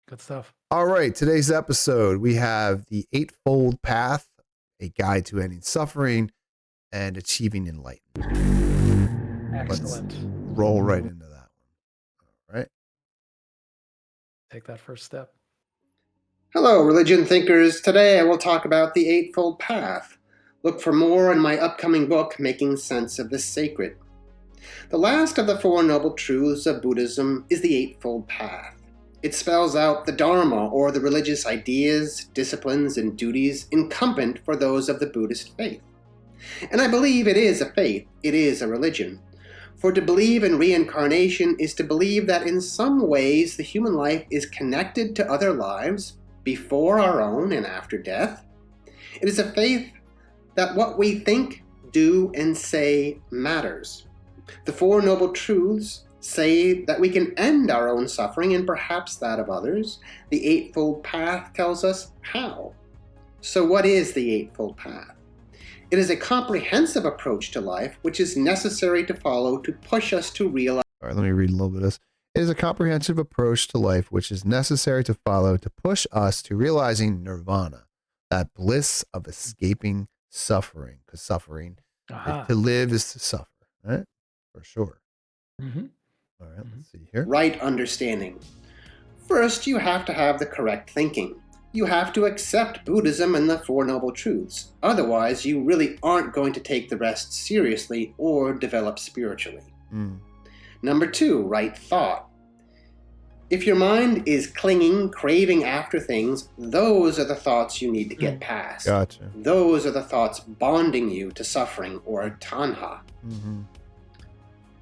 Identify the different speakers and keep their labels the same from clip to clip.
Speaker 1: Good stuff.
Speaker 2: All right, today's episode, we have the Eightfold Path, a guide to ending suffering and achieving enlightenment.
Speaker 1: Excellent.
Speaker 2: Let's roll right into that one. All right.
Speaker 1: Take that first step.
Speaker 3: Hello, religion thinkers. Today I will talk about the Eightfold Path. Look for more in my upcoming book, Making Sense of the Sacred. The last of the Four Noble Truths of Buddhism is the Eightfold Path. It spells out the Dharma, or the religious ideas, disciplines, and duties incumbent for those of the Buddhist faith. And I believe it is a faith, it is a religion. For to believe in reincarnation is to believe that in some ways the human life is connected to other lives, before our own and after death. It is a faith that what we think, do, and say matters. The Four Noble Truths say that we can end our own suffering and perhaps that of others. The Eightfold Path tells us how. So what is the Eightfold Path? It is a comprehensive approach to life which is necessary to follow to push us to realize.
Speaker 2: All right, let me read a little bit of this. It is a comprehensive approach to life which is necessary to follow to push us to realizing nirvana, that bliss of escaping suffering, because suffering, to live is to suffer, right? For sure.
Speaker 1: Mm-hmm.
Speaker 2: All right, let's see here.
Speaker 3: Right understanding. First, you have to have the correct thinking. You have to accept Buddhism and the Four Noble Truths. Otherwise, you really aren't going to take the rest seriously or develop spiritually. Number 2, right thought. If your mind is clinging, craving after things, those are the thoughts you need to get past.
Speaker 2: Gotcha.
Speaker 3: Those are the thoughts bonding you to suffering, or tanha.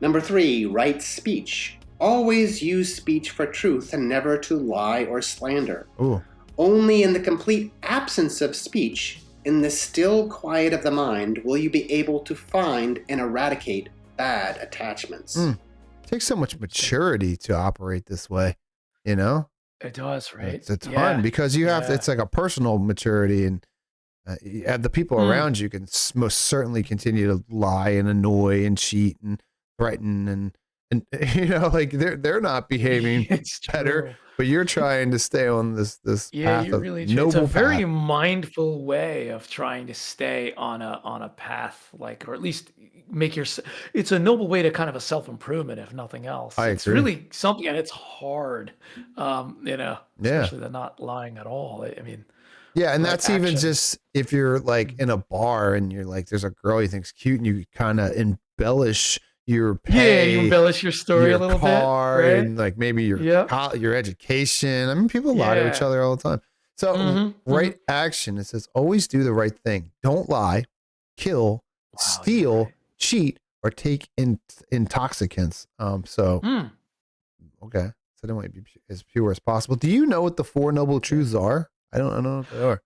Speaker 3: Number 3, right speech. Always use speech for truth and never to lie or slander.
Speaker 2: Ooh.
Speaker 3: Only in the complete absence of speech, in the still quiet of the mind, will you be able to find and eradicate bad attachments.
Speaker 2: It takes so much maturity to operate this way, you know?
Speaker 1: It does, right?
Speaker 2: It's a ton because you have to, it's like a personal maturity, and the people around you can most certainly continue to lie and annoy and cheat and threaten and you know, like they're not behaving better, but you're trying to stay on this path of noble
Speaker 1: it's a
Speaker 2: path.
Speaker 1: very mindful way of trying to stay on a path, like, or at least make your, it's a noble way to kind of a self-improvement, if nothing else. It's really something, and it's hard, you know, especially the not lying at all. I mean,
Speaker 2: yeah, and that's even just if you're like in a bar and you're like, there's a girl you think's cute, and you kind of embellish your pay,
Speaker 1: you embellish your story a little bit, right?
Speaker 2: And like maybe your education. I mean, people lie to each other all the time. So right action, it says always do the right thing. Don't lie, kill, steal, cheat, or take intoxicants. Okay, so they want to be as pure as possible. Do you know what the Four Noble Truths are? I don't know what they are.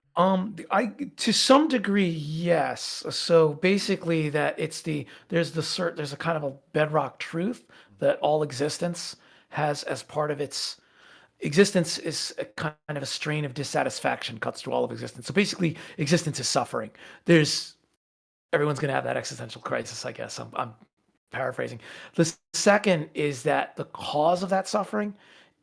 Speaker 1: To some degree, yes. So basically, that there's a kind of a bedrock truth that all existence has as part of its existence is a kind of a strain of dissatisfaction cuts through all of existence. So basically, existence is suffering. Everyone's going to have that existential crisis, I guess. I'm paraphrasing. The second is that the cause of that suffering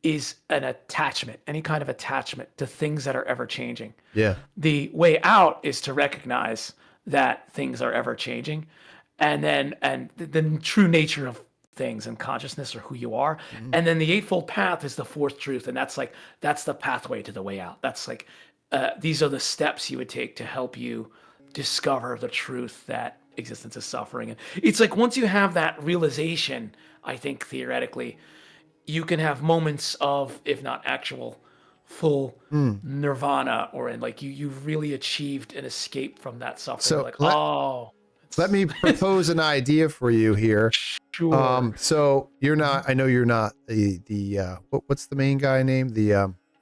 Speaker 1: is an attachment, any kind of attachment to things that are ever changing.
Speaker 2: Yeah.
Speaker 1: The way out is to recognize that things are ever changing, and the true nature of things and consciousness, or who you are. And then the Eightfold Path is the fourth truth, and that's the pathway to the way out. That's like these are the steps you would take to help you discover the truth that existence is suffering. And it's like once you have that realization, I think theoretically, you can have moments of, if not actual, full nirvana, or in like you've really achieved an escape from that suffering.
Speaker 2: So
Speaker 1: like,
Speaker 2: let me propose an idea for you here.
Speaker 1: Sure.
Speaker 2: So you're not. I know you're not the what's the main guy name?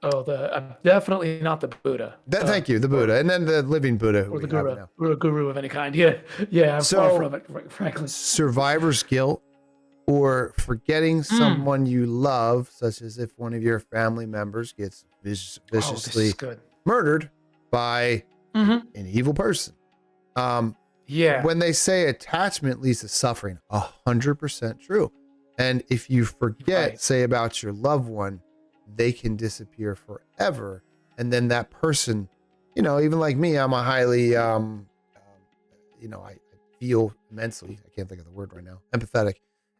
Speaker 1: I'm definitely not the Buddha.
Speaker 2: Thank you, the Buddha, and then the living Buddha,
Speaker 1: or the guru, or a guru of any kind. Yeah. I'm far from it, frankly.
Speaker 2: Survivor's guilt, or forgetting someone you love, such as if one of your family members gets viciously murdered by an evil person. When they say attachment leads to suffering, 100% true. And if you forget, say about your loved one, they can disappear forever. And then that person, even like me, I'm a highly, I feel immensely, I can't think of the word right now, empathetic.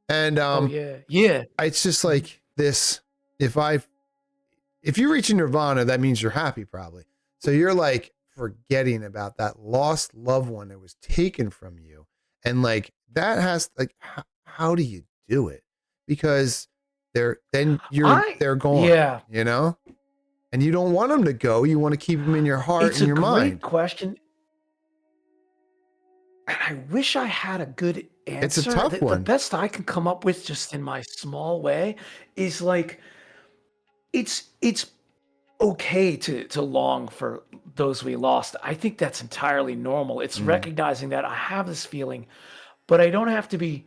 Speaker 2: And it's just like this, if you reach nirvana, that means you're happy probably. So you're like forgetting about that lost loved one that was taken from you. And like that has like, how do you do it? Because they're gone, and you don't want them to go. You want to keep them in your heart and your mind.
Speaker 1: It's a great question. And I wish I had a good answer.
Speaker 2: It's a tough one.
Speaker 1: The best I can come up with, just in my small way, is like, it's okay to long for those we lost. I think that's entirely normal. It's recognizing that I have this feeling, but I don't have to be,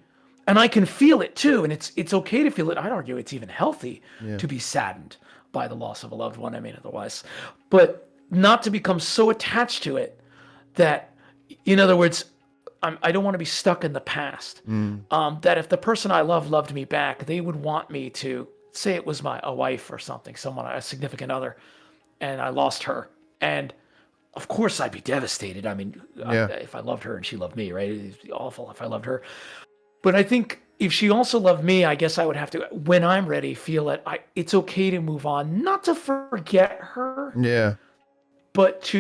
Speaker 1: and I can feel it too. And it's okay to feel it. I'd argue it's even healthy to be saddened by the loss of a loved one. I mean, otherwise, but not to become so attached to it that, in other words, I don't want to be stuck in the past. That if the person I loved me back, they would want me to, say it was a wife or something, a significant other, and I lost her. And of course I'd be devastated. I mean, if I loved her and she loved me, right? It'd be awful if I loved her. But I think if she also loved me, I guess I would have to, when I'm ready, feel that it's okay to move on, not to forget her.
Speaker 2: Yeah.
Speaker 1: But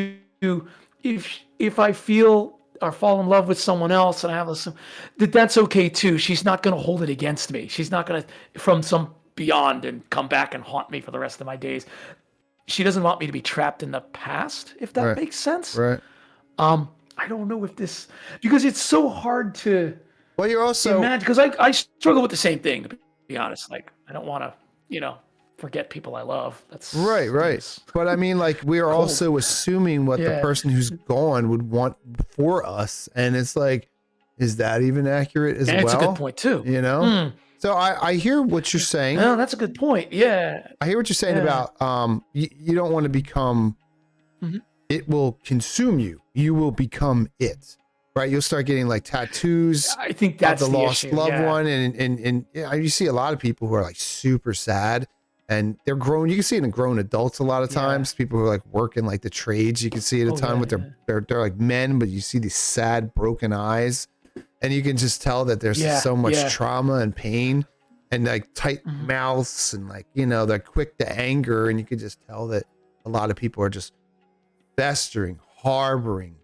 Speaker 1: if I feel or fall in love with someone else and I have that's okay too. She's not going to hold it against me. She's not going to, from some beyond, and come back and haunt me for the rest of my days. She doesn't want me to be trapped in the past, if that makes sense.
Speaker 2: Right.
Speaker 1: I don't know if this, because it's so hard to,
Speaker 2: well, you're also
Speaker 1: imagine, because I struggle with the same thing, to be honest. Like, I don't want to, forget people I love. That's
Speaker 2: right. But I mean, like, we are also assuming what the person who's gone would want for us, and it's like, is that even accurate as well?
Speaker 1: It's a good point too.
Speaker 2: So I hear what you're saying.
Speaker 1: No, that's a good point. Yeah.
Speaker 2: I hear what you're saying about you don't want to become, it will consume you. You will become it, right? You'll start getting like tattoos.
Speaker 1: I think that's
Speaker 2: of the lost
Speaker 1: issue,
Speaker 2: loved one. And you see a lot of people who are like super sad, and they're grown. You can see it in grown adults a lot of times. People who are like working like the trades, you can see it at a time with they're like men, but you see these sad, broken eyes. And you can just tell that there's so much trauma and pain, and like tight mouths, and like, they're quick to anger. And you can just tell that a lot of people are just festering, harboring.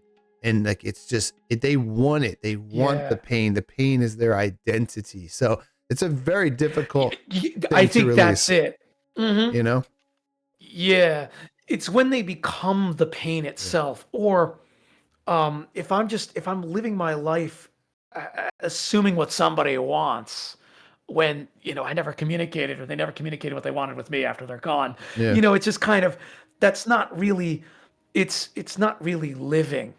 Speaker 2: And like, it's just, they want it. They want the pain. The pain is their identity. So it's a very difficult thing
Speaker 1: I think
Speaker 2: to release,
Speaker 1: that's it.
Speaker 2: Yeah.
Speaker 1: It's when they become the pain itself. Or if I'm living my life assuming what somebody wants, when I never communicated, or they never communicated what they wanted with me after they're gone. It's just kind of, that's not really, it's not really living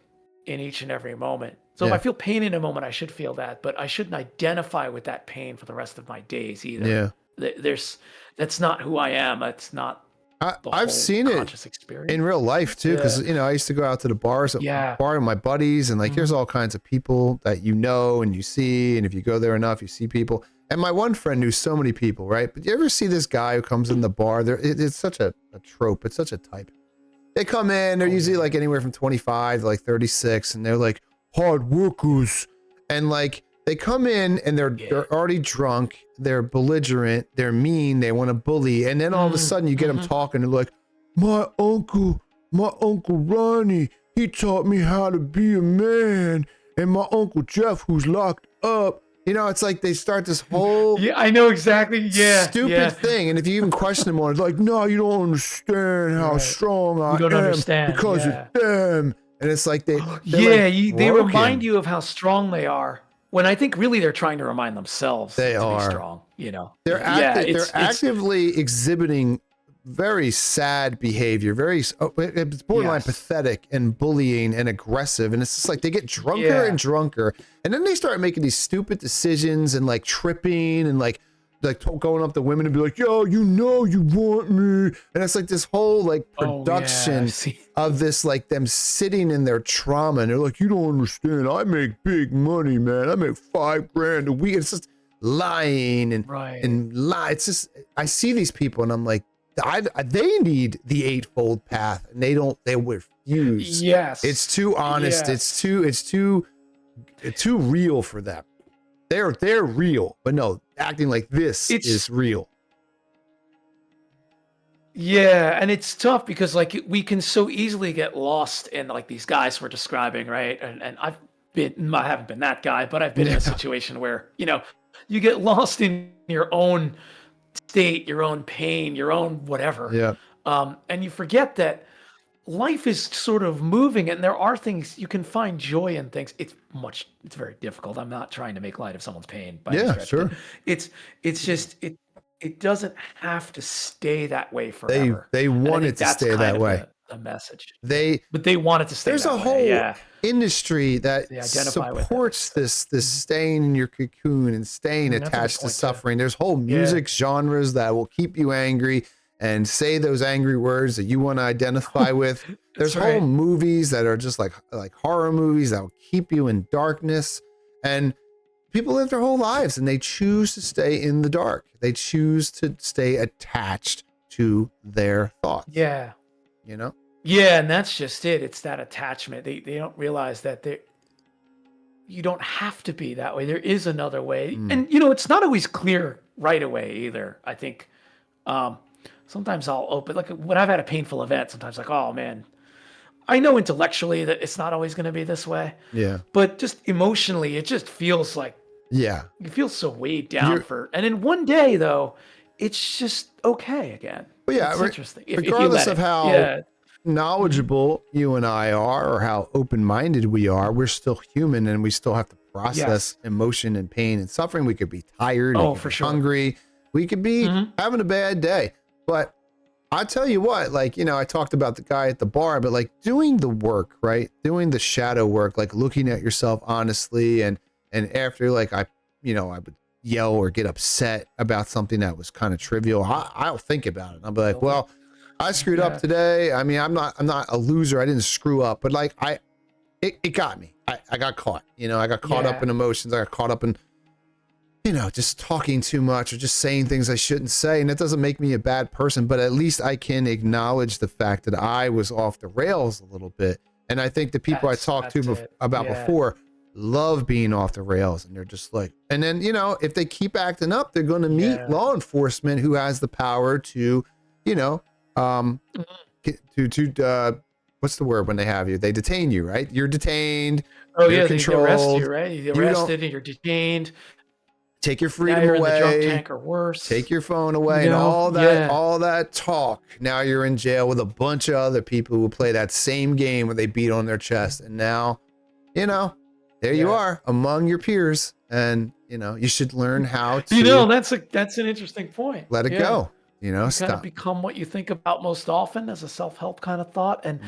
Speaker 1: in each and every moment. So if I feel pain in a moment, I should feel that, but I shouldn't identify with that pain for the rest of my days either. That's not who I am. It's not
Speaker 2: I've seen it in real life too, because I used to go out to the bars, bar with my buddies, and like there's all kinds of people that and you see, and if you go there enough, you see people. And my one friend knew so many people, right? But you ever see this guy who comes in the bar? It's such a trope. It's such a type. They come in, they're usually like anywhere from 25 to like 36, and they're like hard workers, and like they come in and they're already drunk, they're belligerent, they're mean, they want to bully, and then all of a sudden you get them talking, they're like, my uncle Ronnie, he taught me how to be a man, and my uncle Jeff, who's locked up. It's like they start this whole
Speaker 1: I know exactly
Speaker 2: stupid thing, and if you even question them on, it's like, no, you don't understand how strong I am because of them. And it's like they
Speaker 1: remind you of how strong they are, when I think really they're trying to remind themselves
Speaker 2: they
Speaker 1: to
Speaker 2: are
Speaker 1: be strong.
Speaker 2: They're actively exhibiting very sad behavior, it's borderline pathetic and bullying and aggressive. And it's just like they get drunker and drunker, and then they start making these stupid decisions and like tripping and like going up to women and be like, yo, you want me. And it's like this whole like production of this, like them sitting in their trauma, and they're like, you don't understand, I make big money, man, I make $5,000 a week. It's just lying and lie. It's just, I see these people and I'm like, they need the Eightfold Path, and they refuse.
Speaker 1: Yes.
Speaker 2: It's too honest.
Speaker 1: Yes.
Speaker 2: It's too real for them. They're real, but no, acting like this is real.
Speaker 1: Yeah, and it's tough because like we can so easily get lost in like these guys we're describing, right? And I haven't been that guy, but I've been in a situation where, you get lost in your own state, your own pain, your own whatever.
Speaker 2: Yeah.
Speaker 1: And you forget that life is sort of moving and there are things you can find joy in things. It's very difficult. I'm not trying to make light of someone's pain by any stretch,
Speaker 2: sure.
Speaker 1: but it's just it doesn't have to stay that way forever.
Speaker 2: They want it to stay that way.
Speaker 1: The message.
Speaker 2: But
Speaker 1: they want it to stay
Speaker 2: there's
Speaker 1: that
Speaker 2: a
Speaker 1: way.
Speaker 2: whole industry that supports this staying in your cocoon and staying attached to suffering. There's whole music genres that will keep you angry and say those angry words that you want to identify with. There's whole movies that are just like horror movies that will keep you in darkness. And people live their whole lives and they choose to stay in the dark. They choose to stay attached to their thoughts.
Speaker 1: Yeah.
Speaker 2: Yeah,
Speaker 1: and that's just it. It's that attachment. They don't realize that you don't have to be that way. There is another way. And it's not always clear right away either. I think sometimes I'll open, like when I've had a painful event, sometimes like, oh man, I know intellectually that it's not always going to be this way.
Speaker 2: Yeah.
Speaker 1: But just emotionally, it just feels like, you feel so weighed down and in one day though, it's just okay again.
Speaker 2: But yeah,
Speaker 1: it's interesting.
Speaker 2: Regardless of how knowledgeable you and I are or how open-minded we are, we're still human and we still have to process emotion and pain and suffering. We could be tired, hungry, we could be having a bad day. But I tell you what, like, I talked about the guy at the bar, but like doing the work, right? Doing the shadow work, like looking at yourself honestly and after like I would yell or get upset about something that was kind of trivial, I'll think about it. I'll be like, well, I screwed up today. I mean, I'm not a loser. I didn't screw up, but like it got me. I got caught. I got caught up in emotions. I got caught up in just talking too much or just saying things I shouldn't say. And it doesn't make me a bad person, but at least I can acknowledge the fact that I was off the rails a little bit. And I think the people I talked to about before love being off the rails, and they're just like, and then if they keep acting up, they're going to meet law enforcement who has the power to what's the word when they have you? They detain you, right? You're detained. You're controlled.
Speaker 1: They arrest you, right? You're arrested and you're detained.
Speaker 2: Take your freedom
Speaker 1: now you're
Speaker 2: away.
Speaker 1: In the drunk tank or worse.
Speaker 2: Take your phone away and all that talk. Now you're in jail with a bunch of other people who play that same game where they beat on their chest, and now there you are among your peers, and you should learn how to.
Speaker 1: That's an interesting point.
Speaker 2: Let it go.
Speaker 1: Kind of become what you think about most often as a self-help kind of thought, and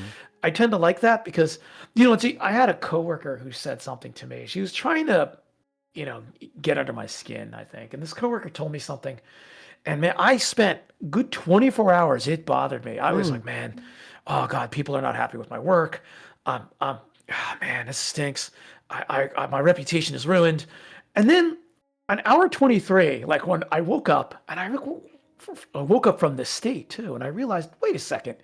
Speaker 1: I tend to like that because I had a coworker who said something to me. She was trying to, get under my skin, I think, and this coworker told me something, and man, I spent good 24 hours. It bothered me. I was like, man, oh God, people are not happy with my work. Man, this stinks. My reputation is ruined. And then an hour 23, like when I woke up, and I woke up from this state too, and I realized, wait a second,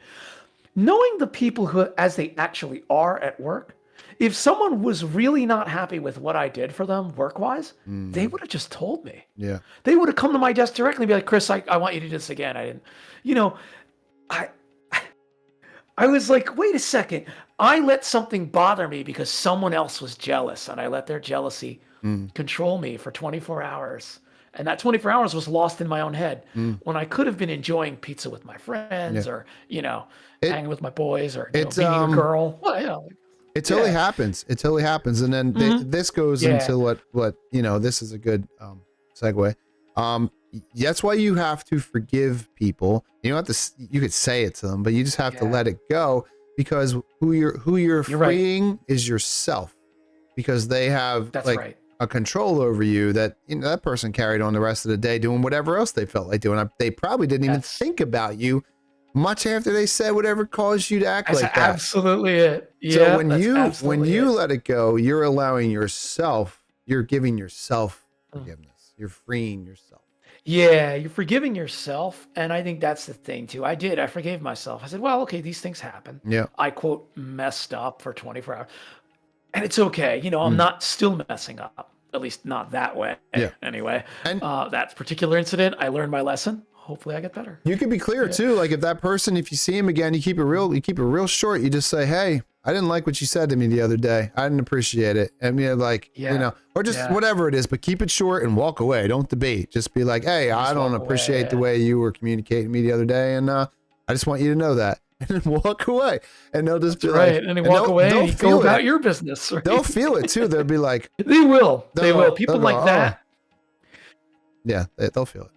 Speaker 1: knowing the people who, as they actually are at work, if someone was really not happy with what I did for them work-wise, they would have just told me.
Speaker 2: Yeah.
Speaker 1: They would have come to my desk directly and be like, Chris, I want you to do this again. I didn't, I was like, wait a second. I let something bother me because someone else was jealous, and I let their jealousy control me for 24 hours. And that 24 hours was lost in my own head when I could have been enjoying pizza with my friends or, hanging with my boys or being a girl. Well,
Speaker 2: it totally happens. It totally happens. And then this goes into what this is a good segue. That's why you have to forgive people. You don't have to. You could say it to them, but you just have to let it go, because who you're freeing is yourself, because they have a control over you that that person carried on the rest of the day doing whatever else they felt like doing. They probably didn't even think about you much after they said whatever caused you to act like that.
Speaker 1: Absolutely it.
Speaker 2: So when you let it go, you're allowing yourself. You're giving yourself forgiveness. You're freeing yourself.
Speaker 1: Yeah, you're forgiving yourself, and I think that's the thing too. I forgave myself. I said, well, okay, these things happen.
Speaker 2: Yeah.
Speaker 1: I quote messed up for 24 hours, and it's okay. I'm
Speaker 2: Mm.
Speaker 1: not still messing up, at least not that way.
Speaker 2: Yeah.
Speaker 1: Anyway,
Speaker 2: And
Speaker 1: that particular incident, I learned my lesson. Hopefully, I get better.
Speaker 2: you can be clear too. Like if that person, if you see him again, you keep it real short. You just say, "Hey, I didn't like what you said to me the other day. I didn't appreciate it." I mean, like, or just whatever it is, but keep it short and walk away. Don't debate. Just be like, "Hey, I don't appreciate the way you were communicating to me the other day, and I just want you to know that." And then walk away, and they'll just be
Speaker 1: right.
Speaker 2: like,
Speaker 1: And they walk away and you go about your business. Right?
Speaker 2: They'll feel it too. They'll be like,
Speaker 1: they will. People
Speaker 2: go,
Speaker 1: like that.
Speaker 2: Yeah, they'll feel it.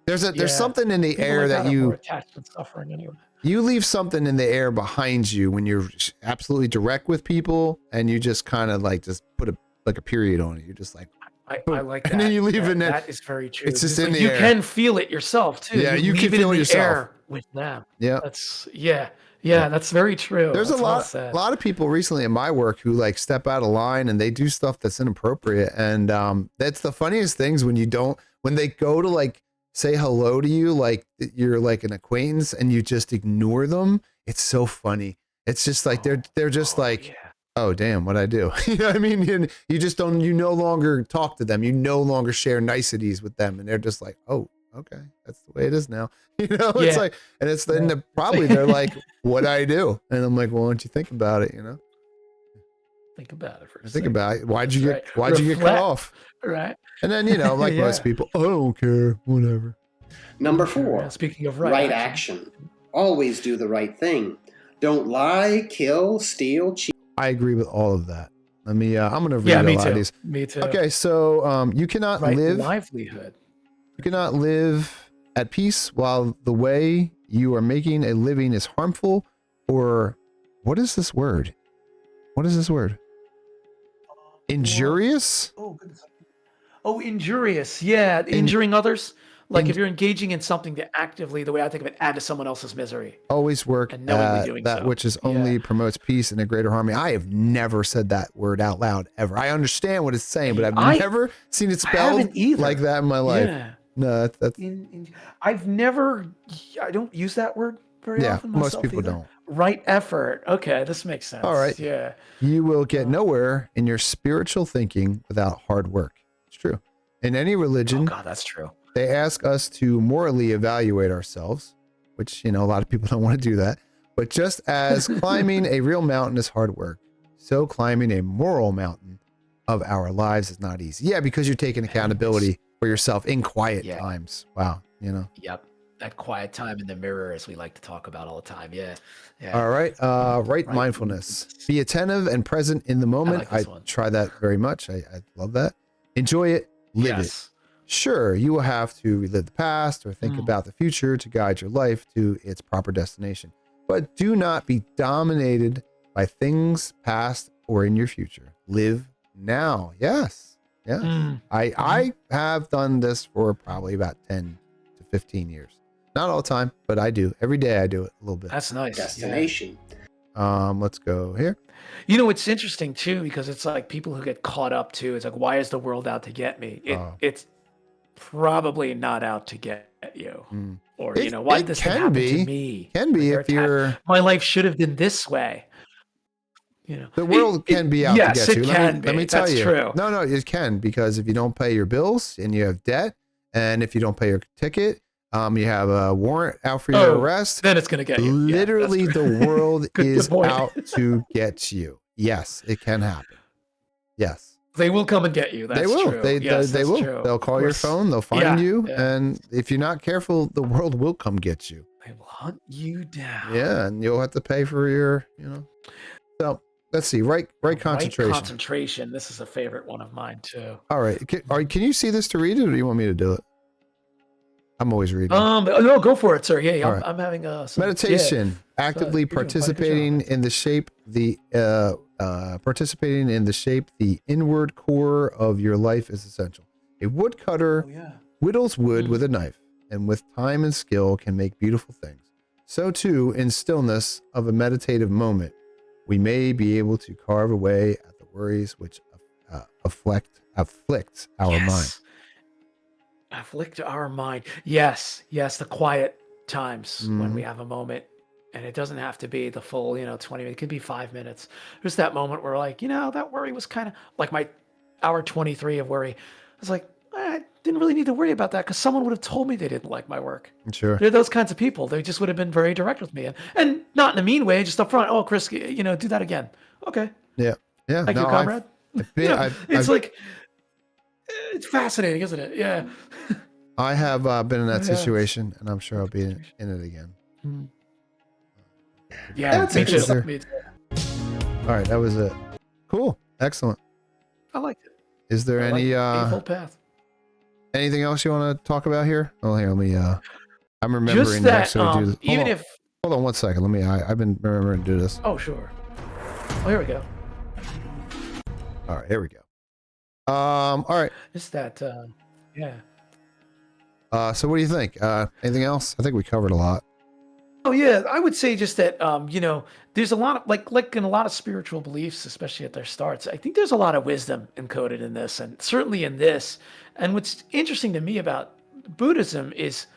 Speaker 2: There's something in the
Speaker 1: People
Speaker 2: air
Speaker 1: like
Speaker 2: that you
Speaker 1: attachment suffering anyway.
Speaker 2: You leave something in the air behind you when you're absolutely direct with people, and you just kind of like just put a period on it. You're just like,
Speaker 1: I like that.
Speaker 2: And then you leave it in.
Speaker 1: That is very true.
Speaker 2: It's just in
Speaker 1: like
Speaker 2: the
Speaker 1: you
Speaker 2: air.
Speaker 1: can feel it yourself too.
Speaker 2: Yeah, you can feel it yourself
Speaker 1: with them.
Speaker 2: Yeah,
Speaker 1: that's that's very true.
Speaker 2: There's
Speaker 1: that's
Speaker 2: a lot of people recently in my work who like step out of line and they do stuff that's inappropriate, and that's the funniest things when they go to like say hello to you like you're like an acquaintance and you just ignore them. It's so funny. It's just like they're just like, oh damn, what'd I do? You know what I mean? And you no longer talk to them. You no longer share niceties with them, and they're just like, oh, okay, that's the way it is now. It's like, and it's then probably they're like, what'd I do? And I'm like, well, why don't you think about it?
Speaker 1: Think about it for a second.
Speaker 2: Think about it. Why'd you get cut off?
Speaker 1: Right.
Speaker 2: And then, like most people, I don't care, whatever.
Speaker 3: Number 4.
Speaker 1: Speaking of
Speaker 3: right action. Always do the right thing. Don't lie, kill, steal, cheat.
Speaker 2: I agree with all of that. I'm going to read a lot of these.
Speaker 1: Me too.
Speaker 2: Okay, so you cannot live
Speaker 1: livelihood.
Speaker 2: You cannot live at peace while the way you are making a living is harmful, or what is this word? Injurious?
Speaker 1: Oh, goodness. Oh, injurious. Yeah, injuring others. Like if you're engaging in something to actively, the way I think of it, add to someone else's misery.
Speaker 2: Always work
Speaker 1: and knowingly doing
Speaker 2: that
Speaker 1: so.
Speaker 2: Which is only promotes peace and a greater harmony. I have never said that word out loud ever. I understand what it's saying, but I've never seen it spelled like that in my life.
Speaker 1: Yeah.
Speaker 2: No, that's.
Speaker 1: I don't use that word very often.
Speaker 2: Most people don't.
Speaker 1: Right effort. Okay, this makes sense.
Speaker 2: All right.
Speaker 1: Yeah.
Speaker 2: You will get nowhere in your spiritual thinking without hard work. It's true. In any religion.
Speaker 1: Oh God, that's true.
Speaker 2: They ask us to morally evaluate ourselves, which, a lot of people don't want to do that. But just as climbing a real mountain is hard work, so climbing a moral mountain of our lives is not easy. Yeah, because you're taking accountability for yourself in quiet times. Wow,
Speaker 1: Yep. That quiet time in the mirror, as we like to talk about all the time. Yeah.
Speaker 2: All right. Right mindfulness. Be attentive and present in the moment. I try that very much. I love that. Enjoy it. Live it. Sure, you will have to relive the past or think about the future to guide your life to its proper destination. But do not be dominated by things past or in your future. Live now. Yes. I have done this for probably about 10 to 15 years. Not all the time, but I do. Every day I do it a little bit.
Speaker 1: That's nice.
Speaker 3: Destination.
Speaker 2: Let's go here.
Speaker 1: It's interesting too, because it's like people who get caught up too. It's like, why is the world out to get me? It's probably not out to get you. Or, why did this happen to me?
Speaker 2: Can be if you're...
Speaker 1: My life should have been this way.
Speaker 2: The world can be out to get you. Let me tell you.
Speaker 1: True.
Speaker 2: No, it can, because if you don't pay your bills and you have debt, and if you don't pay your ticket, you have a warrant out for your arrest,
Speaker 1: then it's going to get you.
Speaker 2: Literally, the world is out to get you. Yes, it can happen. Yes.
Speaker 1: They will come and get you. That's
Speaker 2: they will.
Speaker 1: True.
Speaker 2: They will.
Speaker 1: True.
Speaker 2: They'll call your phone. They'll find you. And if you're not careful, the world will come get you.
Speaker 1: They will hunt you down.
Speaker 2: Yeah, and you'll have to pay for your, So let's see. Right concentration.
Speaker 1: Right concentration. This is a favorite one of mine too.
Speaker 2: All right. Can you see this to read it, or do you want me to do it? I'm always reading.
Speaker 1: No, go for it, sir. Yeah,
Speaker 2: right.
Speaker 1: I'm having
Speaker 2: meditation. Actively participating in the shape the inward core of your life is essential. A woodcutter whittles wood with a knife, and with time and skill can make beautiful things. So too, in stillness of a meditative moment, we may be able to carve away at the worries which afflict our mind.
Speaker 1: Afflict our mind. Yes, yes, the quiet times when we
Speaker 2: Mhm.
Speaker 1: have a moment, and it doesn't have to be the full, 20 minutes. It could be 5 minutes. Just that moment where like, that worry was kind of like my hour 23 of worry. I was like, I didn't really need to worry about that because someone would have told me they didn't like my work.
Speaker 2: Sure.
Speaker 1: They're those kinds of people. They just would have been very direct with me, and not in a mean way, just up front. Oh, Chris, do that again. Okay,
Speaker 2: Yeah. Yeah.
Speaker 1: thank you,
Speaker 2: No,
Speaker 1: comrade.
Speaker 2: I've been,
Speaker 1: It's like it's fascinating, isn't it? Yeah.
Speaker 2: I have been in that
Speaker 1: Yeah.
Speaker 2: situation, and I'm sure I'll be in
Speaker 1: Situation.
Speaker 2: it again.
Speaker 1: Mm. Yeah,
Speaker 3: That's
Speaker 1: me too.
Speaker 3: interesting.
Speaker 1: Me too.
Speaker 2: All right, that was it. Cool. Excellent.
Speaker 1: I like it.
Speaker 2: Is there
Speaker 1: I like
Speaker 2: any
Speaker 1: it. Eightfold Path.
Speaker 2: anything else you want to talk about here? Oh, here, let me I'm remembering
Speaker 1: Just
Speaker 2: to
Speaker 1: that,
Speaker 2: actually do this.
Speaker 1: even if.
Speaker 2: Hold on 1 second. I've been remembering to do this.
Speaker 1: Oh, sure. Oh, here we go.
Speaker 2: All right, here we go. All right.
Speaker 1: Just that, yeah.
Speaker 2: So what do you think? Anything else? I think we covered a lot.
Speaker 1: Oh yeah, I would say just that there's a lot of like in a lot of spiritual beliefs, especially at their starts. I think there's a lot of wisdom encoded in this, and certainly in this. And what's interesting to me about Buddhism is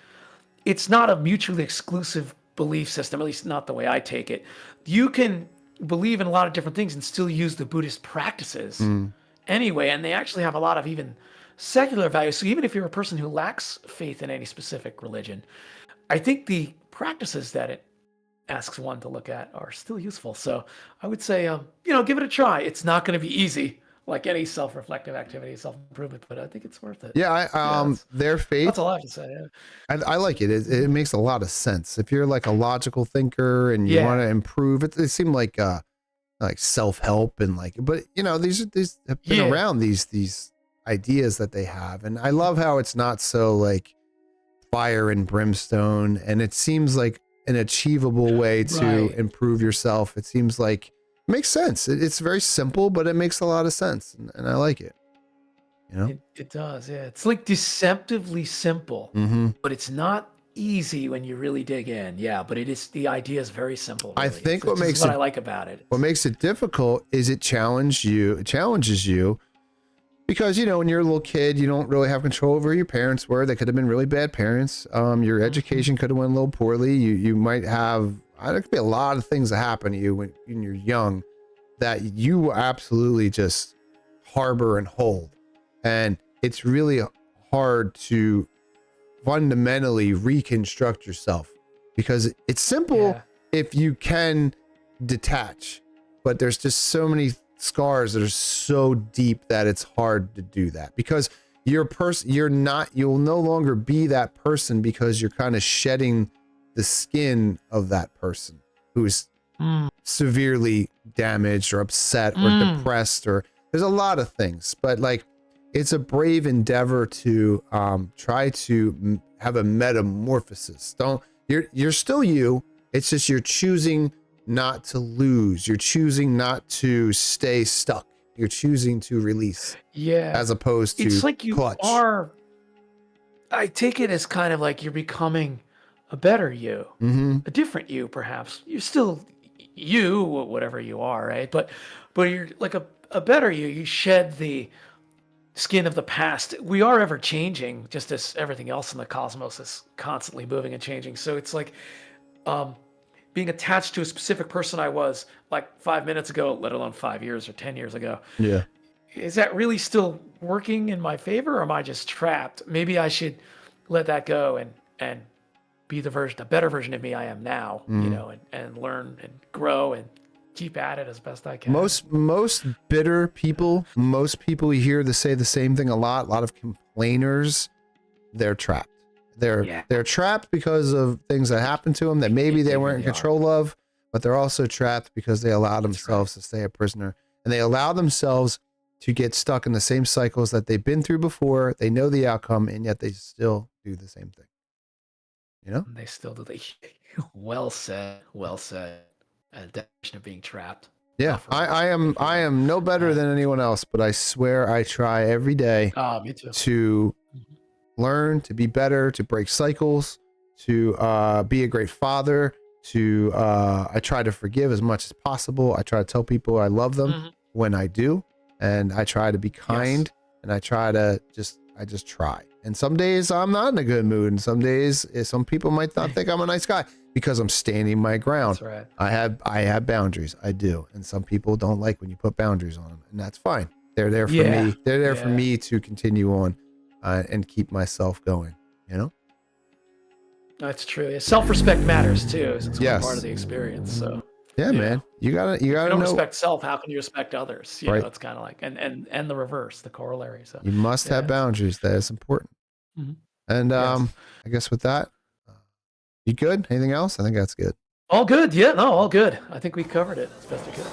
Speaker 1: it's not a mutually exclusive belief system, at least not the way I take it. You can believe in a lot of different things and still use the Buddhist practices anyway, and they actually have a lot of even secular value. So even if you're a person who lacks faith in any specific religion, I think the practices that it asks one to look at are still useful. So I would say, give it a try. It's not going to be easy, like any self-reflective activity, self-improvement, but I think it's worth it.
Speaker 2: Yeah, their faith.
Speaker 1: That's all I have to say. Yeah.
Speaker 2: I like it. It makes a lot of sense. If you're like a logical thinker and you want to improve, it seemed like self-help and but these have been around these ideas that they have, and I love how it's not so like fire and brimstone, and it seems like an achievable way to improve yourself. It seems like it makes sense. It's very simple, but it makes a lot of sense, and I like it.
Speaker 1: It does. Yeah, it's like deceptively simple, but it's not easy when you really dig in. Yeah, but the idea is very simple. Really.
Speaker 2: I think
Speaker 1: what I like about it.
Speaker 2: What makes it difficult is it challenges you. Because, when you're a little kid, you don't really have control over who your parents were. They could have been really bad parents. Your education could have went a little poorly. You might have, there could be a lot of things that happen to you when you're young that you absolutely just harbor and hold. And it's really hard to fundamentally reconstruct yourself because it's simple if you can detach, but there's just so many scars that are so deep that it's hard to do that because you'll no longer be that person because you're kind of shedding the skin of that person who's severely damaged or upset or depressed, or there's a lot of things, but it's a brave endeavor to try to have a metamorphosis. You're still you. It's just you're choosing not to lose. You're choosing not to stay stuck. You're choosing to release.
Speaker 1: Yeah.
Speaker 2: As opposed to
Speaker 1: it's like you
Speaker 2: clutch.
Speaker 1: I take it as kind of like you're becoming a better you, a different you, perhaps. You're still you, whatever you are, right? But you're like a better you. You shed the skin of the past. We are ever changing, just as everything else in the cosmos is constantly moving and changing. So it's like, being attached to a specific person I was like 5 minutes ago, let alone 5 years or 10 years ago.
Speaker 2: Yeah.
Speaker 1: Is that really still working in my favor, or am I just trapped? Maybe I should let that go and be a better version of me I am now, and learn and grow and keep at it as best I can.
Speaker 2: Most bitter people, most people you hear say the same thing a lot of complainers, they're trapped. They're trapped because of things that happened to them that maybe they weren't in control of, but they're also trapped because they allow themselves to stay a prisoner, and they allow themselves to get stuck in the same cycles that they've been through before. They know the outcome, and yet they still do the same thing.
Speaker 1: They still do. Well said. Well said. A definition of being trapped.
Speaker 2: Yeah, I am no better than anyone else, but I swear I try every day
Speaker 1: me too.
Speaker 2: to learn, to be better, to break cycles, to be a great father, I try to forgive as much as possible. I try to tell people I love them when I do, and I try to be kind, and I just try. And some days I'm not in a good mood. And some days, some people might not think I'm a nice guy because I'm standing my ground.
Speaker 1: That's right.
Speaker 2: I have boundaries. I do. And some people don't like when you put boundaries on them. And that's fine. They're there for me. They're there for me to continue on and keep myself going, you know?
Speaker 1: That's true. Self-respect matters too. It's part of the experience. So
Speaker 2: yeah, man, you gotta
Speaker 1: if you don't
Speaker 2: know.
Speaker 1: respect self, how can you respect others? You
Speaker 2: Right.
Speaker 1: know, it's kind of like and the reverse, the corollary. So
Speaker 2: you must have boundaries. That is important.
Speaker 1: Mm-hmm.
Speaker 2: And I guess with that, you good? Anything else? I think that's good.
Speaker 1: All good. Yeah, no, all good. I think we covered it as best we could.